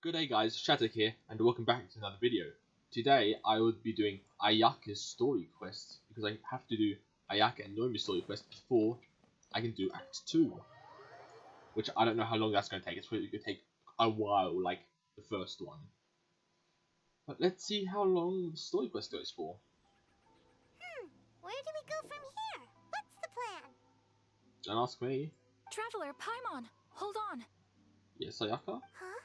Good day guys, Shatek here, and welcome back to another video. Today I will be doing Ayaka's story quest, because I have to do Ayaka and Nomi's story quest before I can do Act 2. Which I don't know how long that's going to take, it's probably going to take a while, like the first one. But let's see how long the story quest goes for. Where do we go from here? What's the plan? Don't ask me. Traveler, Paimon, hold on. Yes, Ayaka? Huh?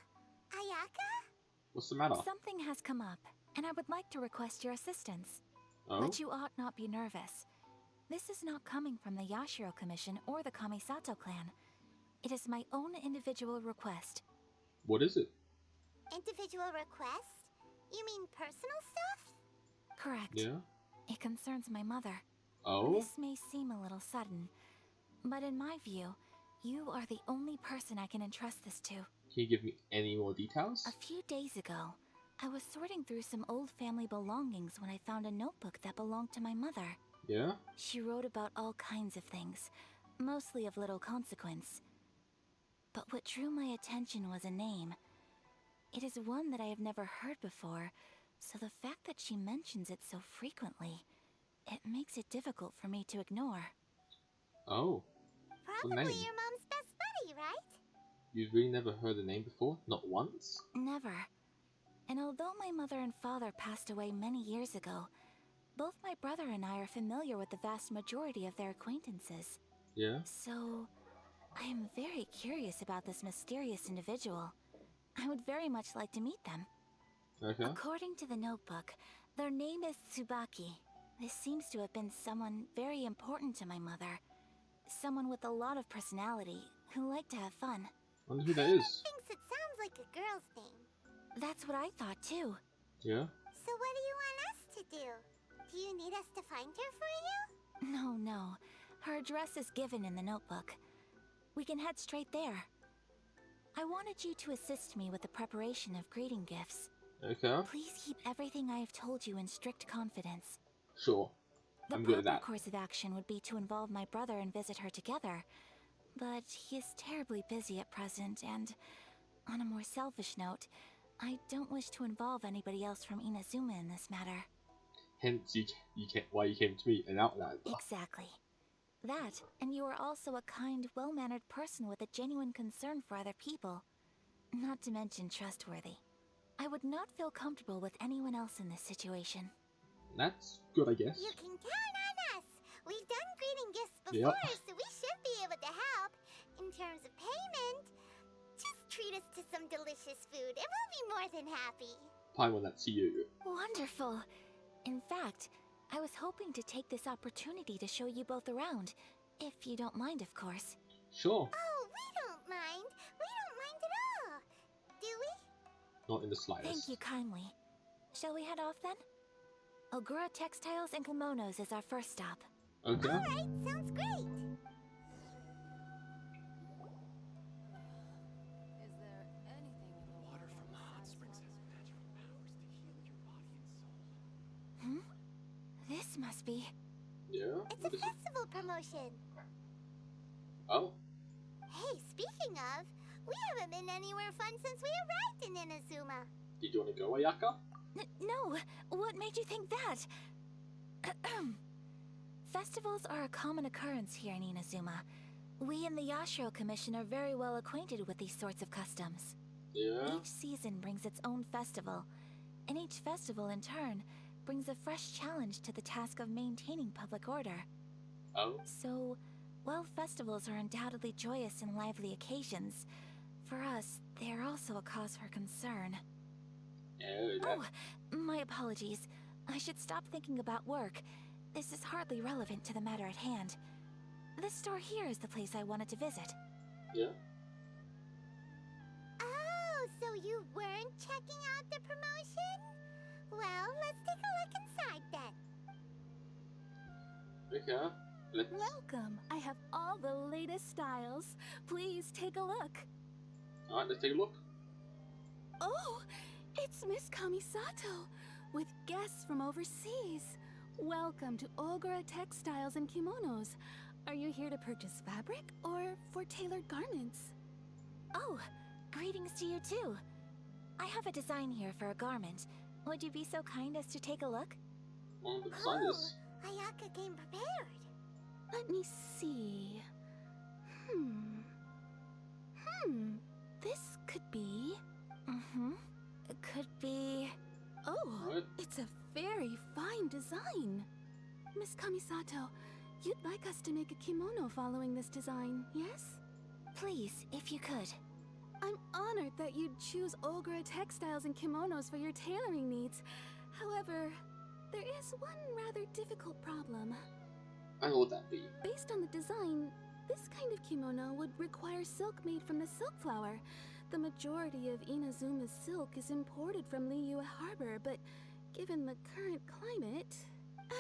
Ayaka? What's the matter? Something has come up, and I would like to request your assistance. Oh? But you ought not be nervous. This is not coming from the Yashiro Commission or the Kamisato clan. It is my own individual request. What is it? Individual request? You mean personal stuff? Correct. Yeah? It concerns my mother. Oh? This may seem a little sudden, but in my view, you are the only person I can entrust this to. Can you give me any more details? A few days ago, I was sorting through some old family belongings when I found a notebook that belonged to my mother. Yeah? She wrote about all kinds of things, mostly of little consequence. But what drew my attention was a name. It is one that I have never heard before, so the fact that she mentions it so frequently, it makes it difficult for me to ignore. Oh. Probably name? your mom's best buddy, right? You've really never heard the name before? Not once? Never. And although my mother and father passed away many years ago, both my brother and I are familiar with the vast majority of their acquaintances. Yeah? So, I am very curious about this mysterious individual. I would very much like to meet them. Okay. According to the notebook, their name is Tsubaki. This seems to have been someone very important to my mother. Someone with a lot of personality, who liked to have fun. Wonder who that is. Thinks it sounds like a girl's name. That's what I thought too. Yeah? So what do you want us to do? Do you need us to find her for you? No. Her address is given in the notebook. We can head straight there. I wanted you to assist me with the preparation of greeting gifts. Okay. Please keep everything I have told you in strict confidence. Sure. The I'm good at proper that. course of action would be to involve my brother and visit her together. But he is terribly busy at present, and on a more selfish note, I don't wish to involve anybody else from Inazuma in this matter. Hence, why you came to me, an outlander. Exactly. That, and you are also a kind, well-mannered person with a genuine concern for other people. Not to mention trustworthy. I would not feel comfortable with anyone else in this situation. That's good, I guess. You can count on us. We've done greeting gifts Yep. before, so we should be able to help. In terms of payment, just treat us to some delicious food and we'll be more than happy. Paimon, that's you. Wonderful. In fact, I was hoping to take this opportunity to show you both around, if you don't mind, of course. Sure. Oh, we don't mind. We don't mind at all. Do we? Not in the slightest. Thank you kindly. Shall we head off then? Ogura Textiles and Kimonos is our first stop. Okay. Alright, sounds great. Is there anything in the water from the hot springs has magical powers to heal your body and soul? This must be... Yeah? It's a What is it? festival promotion. Oh? Hey, speaking of, we haven't been anywhere fun since we arrived in Inazuma. Did you want to go, Ayaka? No, what made you think that? Festivals are a common occurrence here in Inazuma. We in the Yashiro Commission are very well acquainted with these sorts of customs. Yeah? Each season brings its own festival, and each festival in turn brings a fresh challenge to the task of maintaining public order. Oh? So, while festivals are undoubtedly joyous and lively occasions, for us, they are also a cause for concern. Yeah, Oh, my apologies. I should stop thinking about work. This is hardly relevant to the matter at hand. This store here is the place I wanted to visit. yeah. Oh, so you weren't checking out the promotion? Well, let's take a look inside then. Okay. Let's... Welcome! I have all the latest styles. Please take a look. Alright, let's take a look. Oh, it's Miss Kamisato with guests from overseas. Welcome to Ogura Textiles and Kimonos. Are you here to purchase fabric or for tailored garments? Oh, greetings to you too. I have a design here for a garment. Would you be so kind as to take a look? One of the designers. Ayaka came prepared. Let me see. This could be... It could be... Oh, What? it's a very fine design. Miss Kamisato, you'd like us to make a kimono following this design, yes? Please, if you could. I'm honored that you'd choose Ogura textiles and kimonos for your tailoring needs. However, there is one rather difficult problem. And what would that be? Based on the design, this kind of kimono would require silk made from the silk flower. The majority of Inazuma's silk is imported from Liyue Harbor, but given the current climate,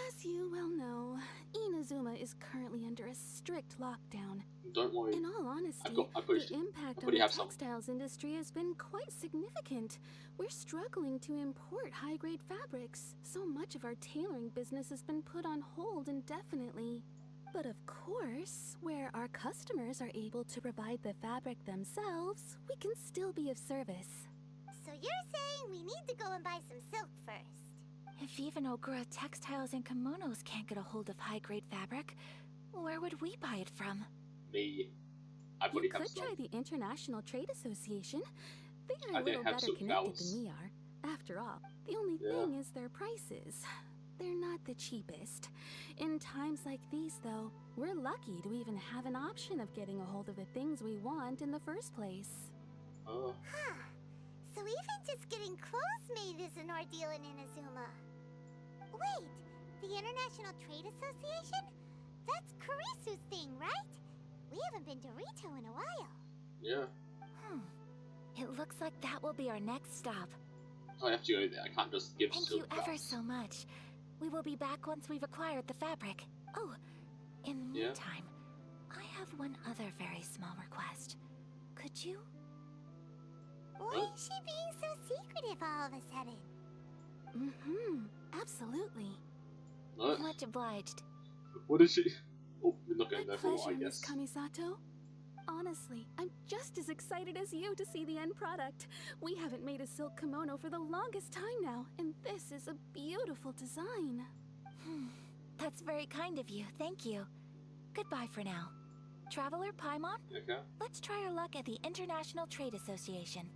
as you well know, Inazuma is currently under a strict lockdown. Don't worry. In all honesty, I've got the impact I on the have some. textiles industry has been quite significant. We're struggling to import high-grade fabrics. So much of our tailoring business has been put on hold indefinitely. But of course, where our customers are able to provide the fabric themselves, we can still be of service. So you're saying we need to go and buy some silk first? If even Ogura textiles and kimonos can't get a hold of high-grade fabric, where would we buy it from? Me. I You probably have could some. try the International Trade Association. They I are a didn't little have better silk connected belts. than we are. After all, the only thing is their prices. They're not the cheapest. In times like these, though, we're lucky to even have an option of getting a hold of the things we want in the first place. Oh. Huh. So even just getting clothes made is an ordeal in Inazuma. Wait, the International Trade Association? That's Kurisu's thing, right? We haven't been to Rito in a while. Yeah. It looks like that will be our next stop. I have to go there. I can't just give Thank silk you ever belts. so much. We will be back once we've acquired the fabric. Oh, in the Yeah? meantime, I have one other very small request. Could you? Why is she being so secretive all of a sudden? Absolutely. What? Much obliged. What is she? Oh, we're not My going there for a while, pleasure, I Miss guess. Kamisato. Honestly, I'm just as excited as you to see the end product. We haven't made a silk kimono for the longest time now, and this is a beautiful design. That's very kind of you. Thank you. Goodbye for now. Traveler Paimon, Okay. let's try our luck at the International Trade Association.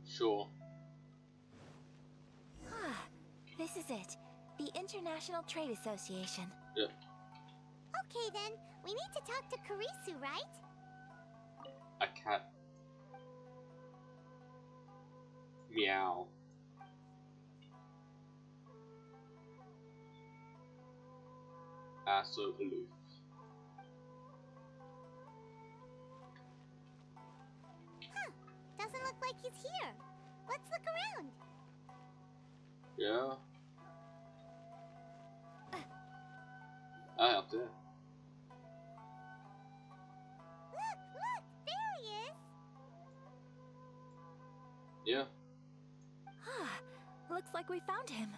Sure. This is it. The International Trade Association. Yeah. Okay then, we need to talk to Kurisu, right? A cat. Meow. So aloof. Doesn't look like he's here. Let's look around. Yeah. Up there. Look, there he is. Yeah. Looks like we found him.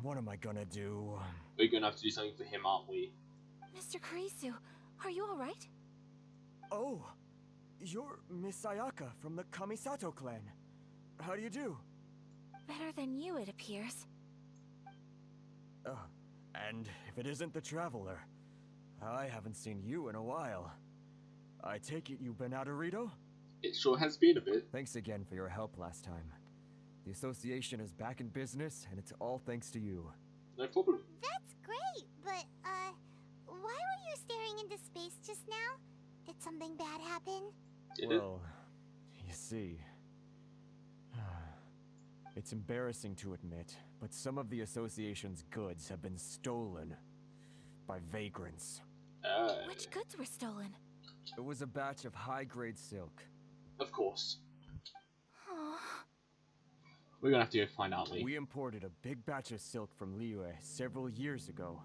What am I gonna do? We're gonna have to do something for him, aren't we? Mr. Kurisu, are you alright? Oh, you're Miss Ayaka from the Kamisato clan. How do you do? Better than you, it appears. And if it isn't the Traveler, I haven't seen you in a while. I take it you've been out of Rito? It sure has been a bit. Thanks again for your help last time. The association is back in business, and it's all thanks to you. No problem. That's great, but, why were you staring into space just now? Did something bad happen? Did it? Well, you see... It's embarrassing to admit, but some of the association's goods have been stolen by vagrants. Which goods were stolen? It was a batch of high-grade silk. Of course. Oh, We're gonna have to go find out, aren't we? We imported a big batch of silk from Liyue several years ago.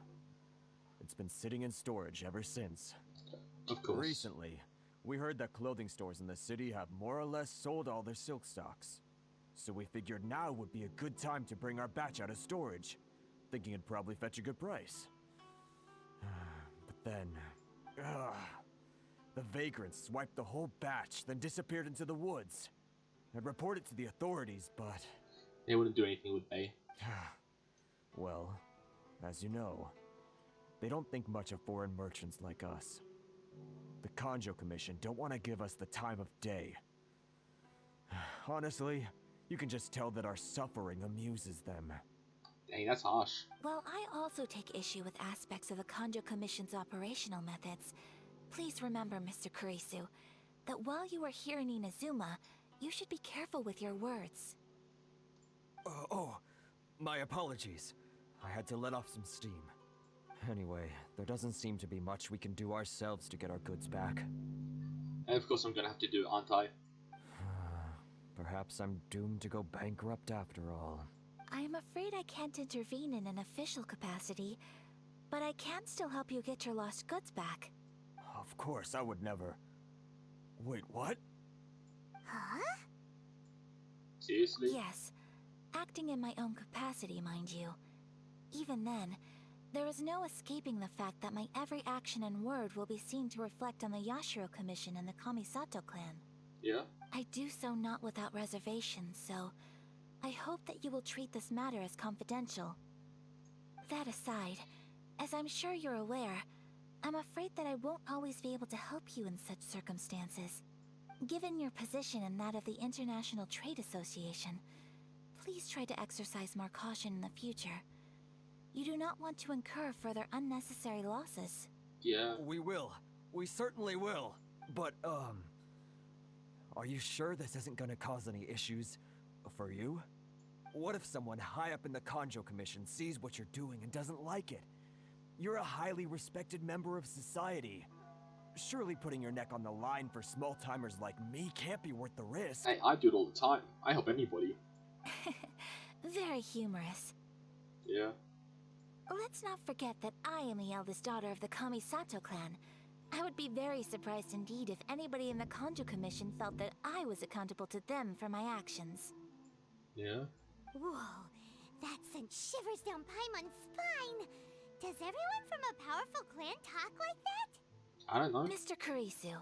It's been sitting in storage ever since. Of course. Recently, we heard that clothing stores in the city have more or less sold all their silk stocks. So we figured now would be a good time to bring our batch out of storage. thinking it'd probably fetch a good price. But then... the vagrants swiped the whole batch, then disappeared into the woods. I'd report it to the authorities, but... They wouldn't do anything, would they? Well, as you know, they don't think much of foreign merchants like us. The Kanjo Commission don't want to give us the time of day. Honestly, you can just tell that our suffering amuses them. Dang, that's harsh. Well, I also take issue with aspects of the Kanjo Commission's operational methods. Please remember, Mr. Kurisu, that while you are here in Inazuma, you should be careful with your words. Oh, my apologies. I had to let off some steam. Anyway, there doesn't seem to be much we can do ourselves to get our goods back. And of course I'm gonna have to do it, aren't I? Perhaps I'm doomed to go bankrupt after all. I am afraid I can't intervene in an official capacity, but I can still help you get your lost goods back. Of course, I would never... Wait, what? Huh? Seriously? Yes, acting in my own capacity, mind you. Even then, there is no escaping the fact that my every action and word will be seen to reflect on the Yashiro Commission and the Kamisato clan. Yeah? I do so not without reservation, so I hope that you will treat this matter as confidential. That aside, as I'm sure you're aware, I'm afraid that I won't always be able to help you in such circumstances. Given your position and that of the International Trade Association, please try to exercise more caution in the future. You do not want to incur further unnecessary losses. Yeah. We will. We certainly will. But, are you sure this isn't gonna cause any issues for you? What if someone high up in the Kanjo Commission sees what you're doing and doesn't like it? You're a highly respected member of society. Surely putting your neck on the line for small-timers like me can't be worth the risk. Hey, I do it all the time. I help anybody. Very humorous. Yeah. Let's not forget that I am the eldest daughter of the Kamisato clan. I would be very surprised indeed if anybody in the Kanjo Commission felt that I was accountable to them for my actions. Yeah. Whoa, that sent shivers down Paimon's spine. Does everyone from a powerful clan talk like that? I don't know. Mr. Kurisu,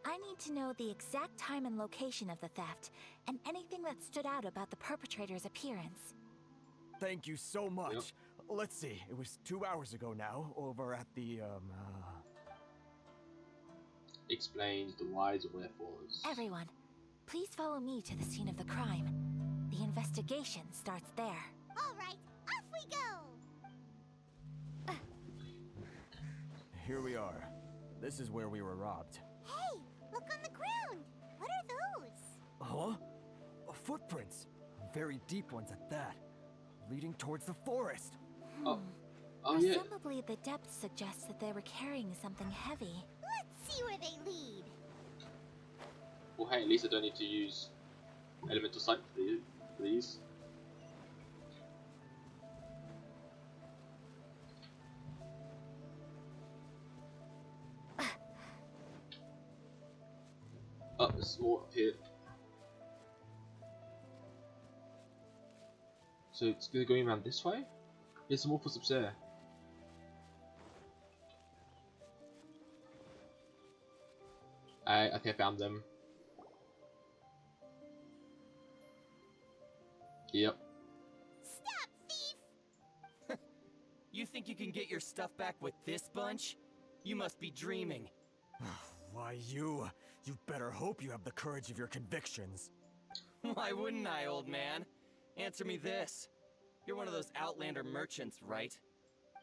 I need to know the exact time and location of the theft, and anything that stood out about the perpetrator's appearance. Thank you so much. Yep. Let's see, it was 2 hours ago now, over at the, Explains the whys and wherefores. Everyone, please follow me to the scene of the crime. The investigation starts there. All right, off we go. Here we are. This is where we were robbed. Hey, look on the ground. What are those? Huh? Footprints. Very deep ones at that. Leading towards the forest. Oh yeah. Presumably the depth suggests that they were carrying something heavy. Let's see where they lead. Well, hey, at least I don't need to use elemental sight for these. Oh, there's more up here. So it's gonna go around this way? There's some more footsteps there. Okay, I found them. Yep. Stop, thief! You think you can get your stuff back with this bunch? You must be dreaming. Why, you better hope you have the courage of your convictions. Why wouldn't I, old man? Answer me this. You're one of those Outlander merchants, right?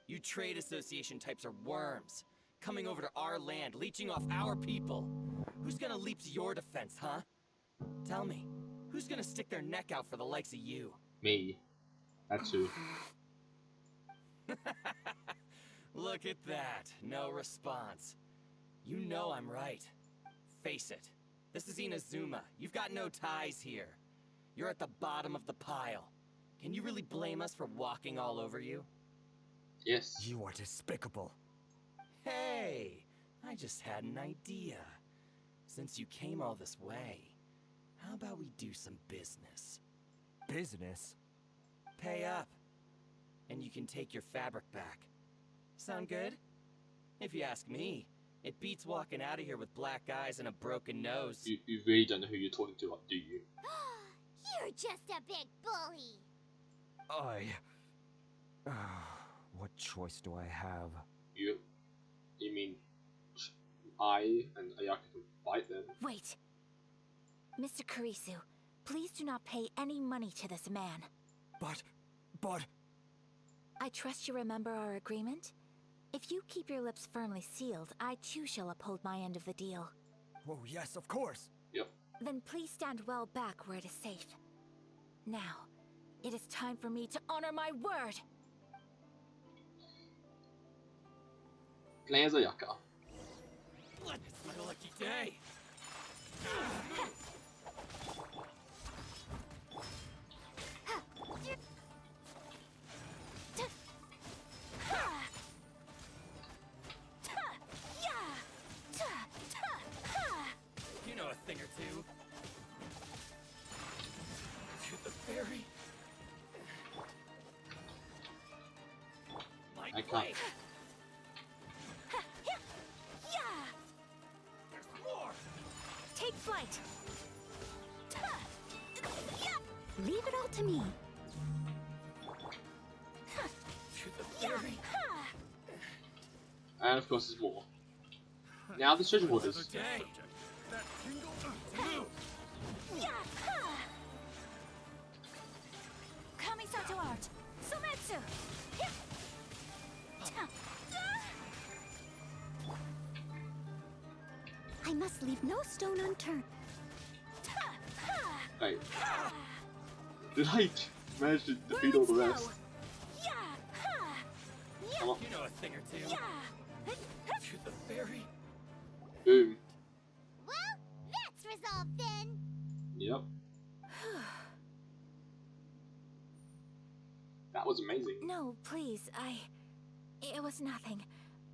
You trade association types are worms, coming over to our land, leeching off our people. Who's gonna leap to your defense, huh? Tell me, who's gonna stick their neck out for the likes of you? Me. That's who. Look at that, no response. You know I'm right. Face it, this is Inazuma. You've got no ties here. You're at the bottom of the pile. Can you really blame us for walking all over you? Yes. You are despicable. Hey, I just had an idea. Since you came all this way, how about we do some business? Business? Pay up. and you can take your fabric back. Sound good? If you ask me, it beats walking out of here with black eyes and a broken nose. You really don't know who you're talking to, do you? You're just a big bully. What choice do I have? You mean I and Ayaka can fight them? Wait. Mr. Kurisu, please do not pay any money to this man. But... I trust you remember our agreement? If you keep your lips firmly sealed, I too shall uphold my end of the deal. Oh, yes, of course. Yep. Then please stand well back where it is safe. Now, it is time for me to honor my word! Play as Ayaka. It's my lucky day. You know a thing or two. To the fairy. My I can't. blade. There's more. Take flight! Leave it all to me. To the fairy. And of course there's more. Now the treasure waters. Day. That tingle. Kamisato art! Sumetsu! I must leave no stone unturned. Wait. Did I manage to defeat all the rest? Come on. You know a thing or two. To the fairy. Boom. Well, that's resolved then. Yep. That was amazing. No, please, It was nothing.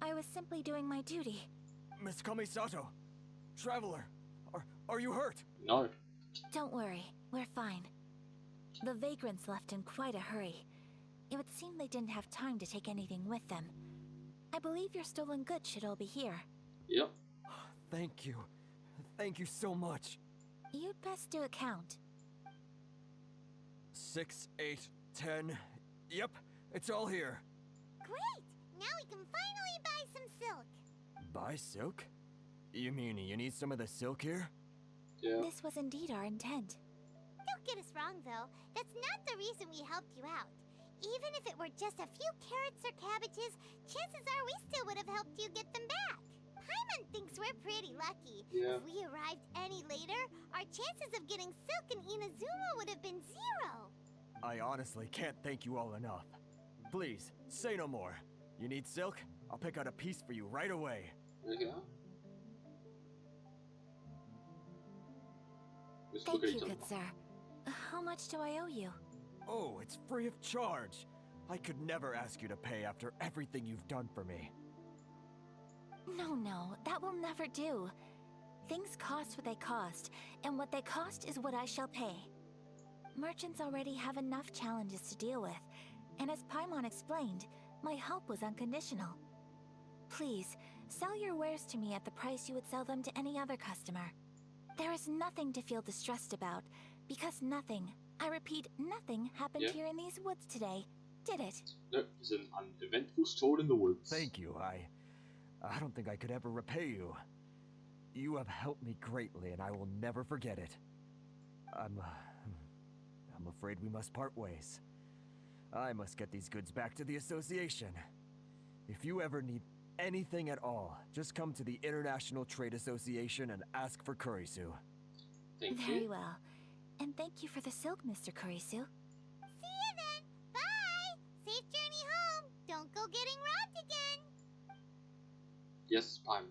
I was simply doing my duty. Miss Kamisato, Traveler, are you hurt? No. Don't worry, we're fine. The vagrants left in quite a hurry. It would seem they didn't have time to take anything with them. I believe your stolen goods should all be here. Yep. Thank you. Thank you so much. You'd best do a count. 6, 8, 10. Yep, it's all here. Great! Now we can finally buy some silk. Buy silk? You mean you need some of the silk here? Yeah. This was indeed our intent. Don't get us wrong, though. That's not the reason we helped you out. Even if it were just a few carrots or cabbages, chances are we still would have helped you get them back. Paimon thinks we're pretty lucky. Yeah. If we arrived any later, our chances of getting silk in Inazuma would have been 0. I honestly can't thank you all enough. Please, say no more. You need silk? I'll pick out a piece for you right away. Okay. Let's Thank look at you, each other. good sir. How much do I owe you? Oh, it's free of charge. I could never ask you to pay after everything you've done for me. No, that will never do. Things cost what they cost, and what they cost is what I shall pay. Merchants already have enough challenges to deal with, and as Paimon explained, my help was unconditional. Please, sell your wares to me at the price you would sell them to any other customer. There is nothing to feel distressed about, because nothing, I repeat, nothing happened Yeah. here in these woods today, did it? No, it's an uneventful stroll in the woods. Thank you. I don't think I could ever repay you. You have helped me greatly, and I will never forget it. I'm afraid we must part ways. I must get these goods back to the association. If you ever need anything at all, just come to the International Trade Association and ask for Kurisu. Thank Very you. well. And thank you for the silk, Mr. Kurisu. See you then. Bye. Safe journey home. Don't go getting robbed again. Yes, Paimon.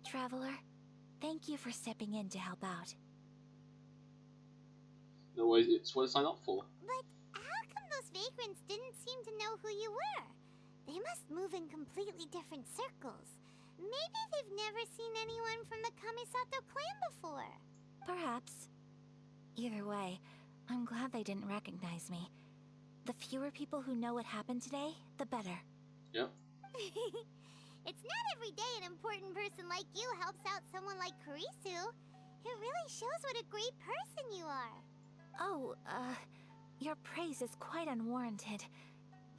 Traveler, thank you for stepping in to help out. No worries, it's what I signed up for. But how come those vagrants didn't seem to know who you were? They must move in completely different circles. Maybe they've never seen anyone from the Kamisato clan before. Perhaps. Either way, I'm glad they didn't recognize me. The fewer people who know what happened today, the better. Yep. It's not every day an important person like you helps out someone like Kurisu. It really shows what a great person you are. Oh, your praise is quite unwarranted.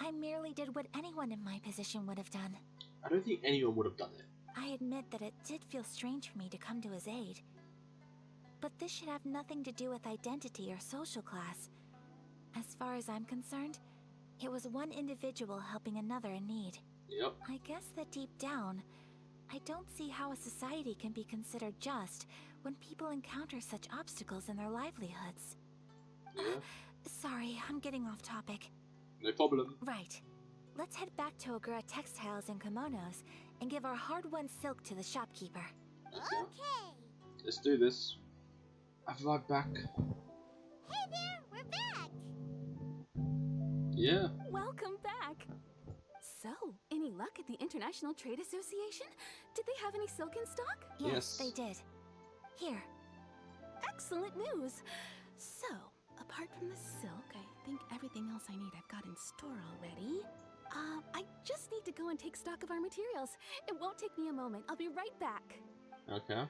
I merely did what anyone in my position would have done. I don't think anyone would have done it. I admit that it did feel strange for me to come to his aid. But this should have nothing to do with identity or social class. As far as I'm concerned, it was one individual helping another in need. Yep. I guess that deep down, I don't see how a society can be considered just when people encounter such obstacles in their livelihoods. Yeah. Sorry, I'm getting off topic. No problem. Right. Let's head back to Ogura Textiles and Kimonos and give our hard-won silk to the shopkeeper. Okay. Let's do this. I'll be right back. Hey there, we're back. Yeah. Welcome back. So, any luck at the International Trade Association? Did they have any silk in stock? Yes. They did. Here. Excellent news. So, apart from the silk, I think everything else I need I've got in store already. I just need to go and take stock of our materials. It won't take me a moment. I'll be right back. Okay.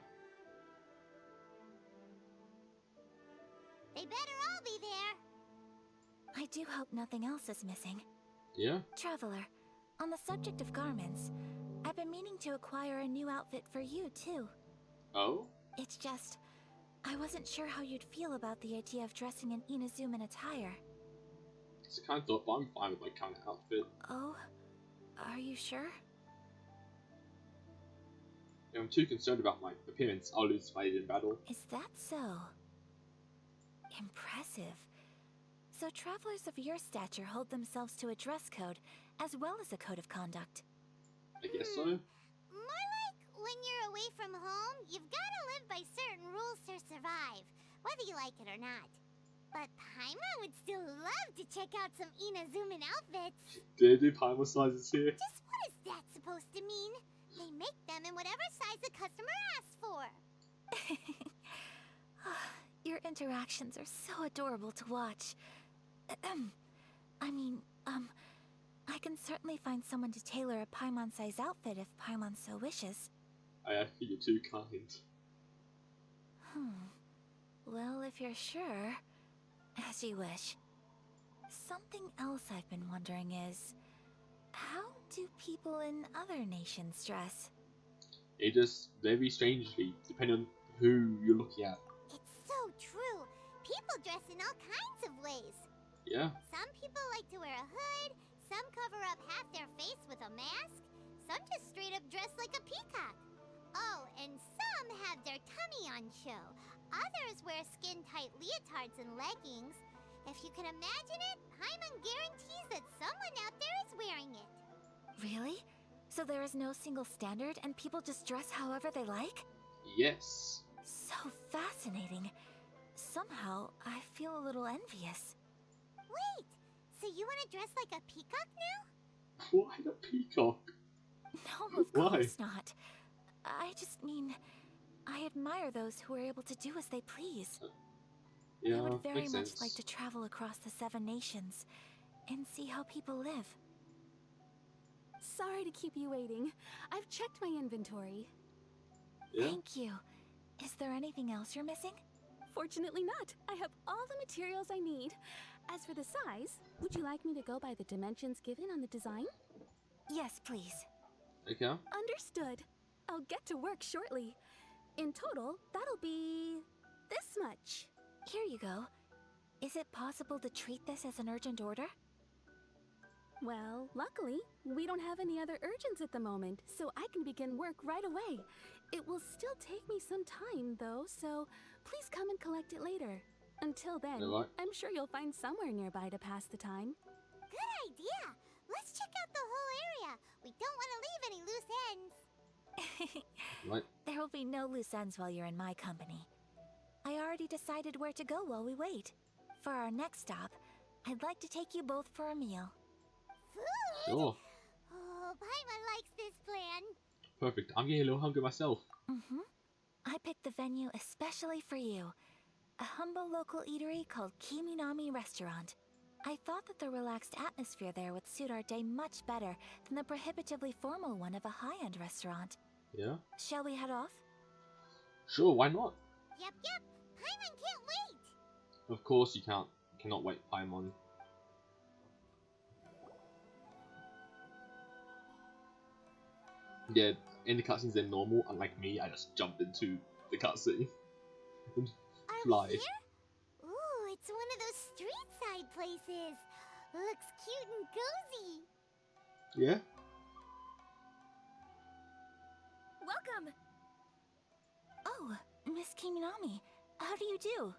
They better all be there. I do hope nothing else is missing. Yeah. Traveler, on the subject of garments, I've been meaning to acquire a new outfit for you, too. Oh? It's just, I wasn't sure how you'd feel about the idea of dressing in Inazuman attire. It's a kind of thought, but I'm fine with my kind of outfit. Oh? Are you sure? If I'm too concerned about my appearance, I'll lose my aid in battle. Is that so? Impressive. So travelers of your stature hold themselves to a dress code, as well as a code of conduct. I guess so. More like when you're away from home, you've got to live by certain rules to survive, whether you like it or not. But Paimon would still love to check out some Inazuman outfits. Do they do Primal sizes here? Just what is that supposed to mean? They make them in whatever size the customer asks for. Your interactions are so adorable to watch. I can certainly find someone to tailor a Paimon-size outfit if Paimon so wishes. I think you're too kind. Well, if you're sure, as you wish. Something else I've been wondering is, how do people in other nations dress? It just very strangely, depending on who you're looking at. It's so true. People dress in all kinds of ways. Yeah. Some people like to wear a hood, some cover up half their face with a mask, some just straight up dress like a peacock. Oh, and some have their tummy on show. Others wear skin-tight leotards and leggings. If you can imagine it, Paimon guarantees that someone out there is wearing it. Really? So there is no single standard and people just dress however they like? Yes. So fascinating. Somehow, I feel a little envious. Wait, so you want to dress like a peacock now? Why a peacock? No, of Why? course not. I just mean, I admire those who are able to do as they please. Yeah, I would very makes much sense. like to travel across the 7 nations and see how people live. Sorry to keep you waiting. I've checked my inventory. Yeah. Thank you. Is there anything else you're missing? Fortunately not. I have all the materials I need. As for the size, would you like me to go by the dimensions given on the design? Yes, please. Okay. Understood. I'll get to work shortly. In total, that'll be this much. Here you go. Is it possible to treat this as an urgent order? Well, luckily, we don't have any other urgents at the moment, so I can begin work right away. It will still take me some time, though, so please come and collect it later. Until then, Alright. I'm sure you'll find somewhere nearby to pass the time. Good idea. Let's check out the whole area. We don't want to leave any loose ends. Right. There will be no loose ends while you're in my company. I already decided where to go while we wait. For our next stop, I'd like to take you both for a meal. Food? Sure. Oh, Paimon likes this plan. Perfect. I'm getting a little hungry myself. I picked the venue especially for you. A humble local eatery called Kiminami Restaurant. I thought that the relaxed atmosphere there would suit our day much better than the prohibitively formal one of a high-end restaurant. Yeah? Shall we head off? Sure, why not? Yep. Paimon can't wait. Of course you can't. You cannot wait, Paimon. Yeah, in the cutscenes they're normal, unlike me, I just jump into the cutscene and Are fly. we here? Ooh, it's one of those street side places. Looks cute and cozy. Yeah? Welcome! Oh, Miss Kiminami, how do you do?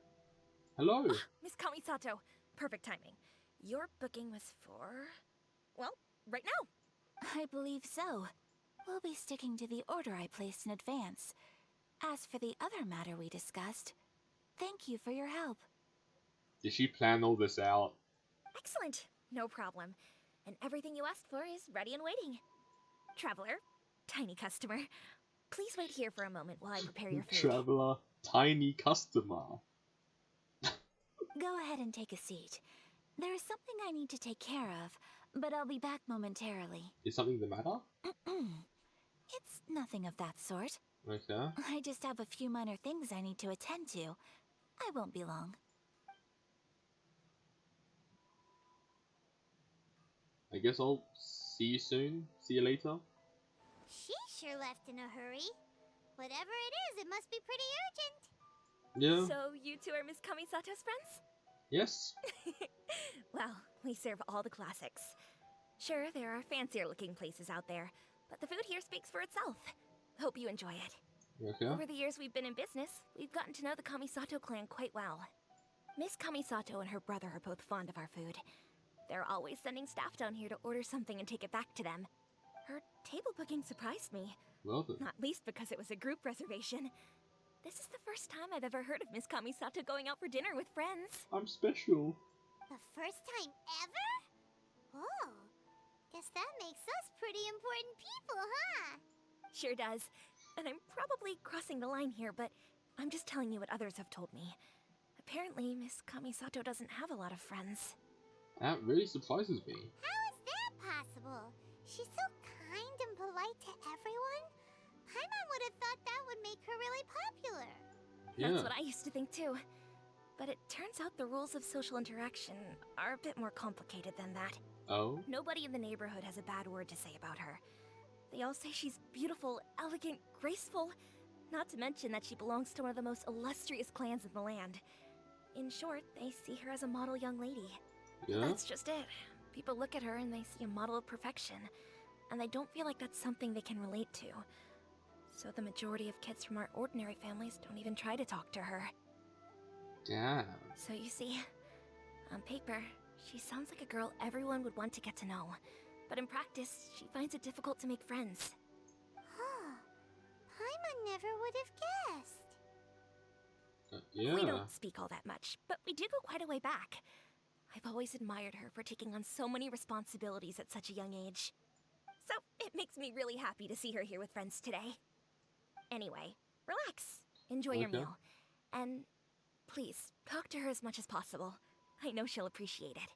Hello! Miss Kamisato, perfect timing. Your booking was for... well, right now. I believe so. We'll be sticking to the order I placed in advance. As for the other matter we discussed, thank you for your help. Did she plan all this out? Excellent, no problem. And everything you asked for is ready and waiting. Traveler, tiny customer, please wait here for a moment while I prepare your food. Traveler, tiny customer. Go ahead and take a seat. There is something I need to take care of, but I'll be back momentarily. Is something the matter? It's nothing of that sort. Okay. I just have a few minor things I need to attend to. I won't be long. I guess I'll see you soon. See you later. She sure left in a hurry. Whatever it is, it must be pretty urgent. Yeah. So you two are Miss Kamisato's friends? Yes. Well, we serve all the classics. Sure, there are fancier looking places out there, but the food here speaks for itself. Hope you enjoy it. Okay. Over the years we've been in business, we've gotten to know the Kamisato clan quite well. Miss Kamisato and her brother are both fond of our food. They're always sending staff down here to order something and take it back to them. Her table booking surprised me, Well then. not least because it was a group reservation. This is the first time I've ever heard of Miss Kamisato going out for dinner with friends. I'm special. The first time ever? Oh, guess that makes us pretty important people, huh? Sure does. And I'm probably crossing the line here, but I'm just telling you what others have told me. Apparently, Miss Kamisato doesn't have a lot of friends. That really surprises me. How is that possible? She's so kind and polite to everyone. Paimon would have thought that would make her really popular. Yeah. That's what I used to think too. But it turns out the rules of social interaction are a bit more complicated than that. Oh? Nobody in the neighborhood has a bad word to say about her. They all say she's beautiful, elegant, graceful, not to mention that she belongs to one of the most illustrious clans in the land. In short, they see her as a model young lady. Yeah? That's just it. People look at her and they see a model of perfection, and they don't feel like that's something they can relate to. So the majority of kids from our ordinary families don't even try to talk to her. Damn. So you see, on paper, she sounds like a girl everyone would want to get to know. But in practice, she finds it difficult to make friends. Huh. Paimon never would have guessed. Yeah. We don't speak all that much, but we do go quite a way back. I've always admired her for taking on so many responsibilities at such a young age. So it makes me really happy to see her here with friends today. Anyway, relax, enjoy your Okay. meal, and please, talk to her as much as possible. I know she'll appreciate it.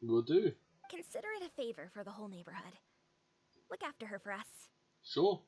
Will do. Consider it a favor for the whole neighborhood. Look after her for us. Sure.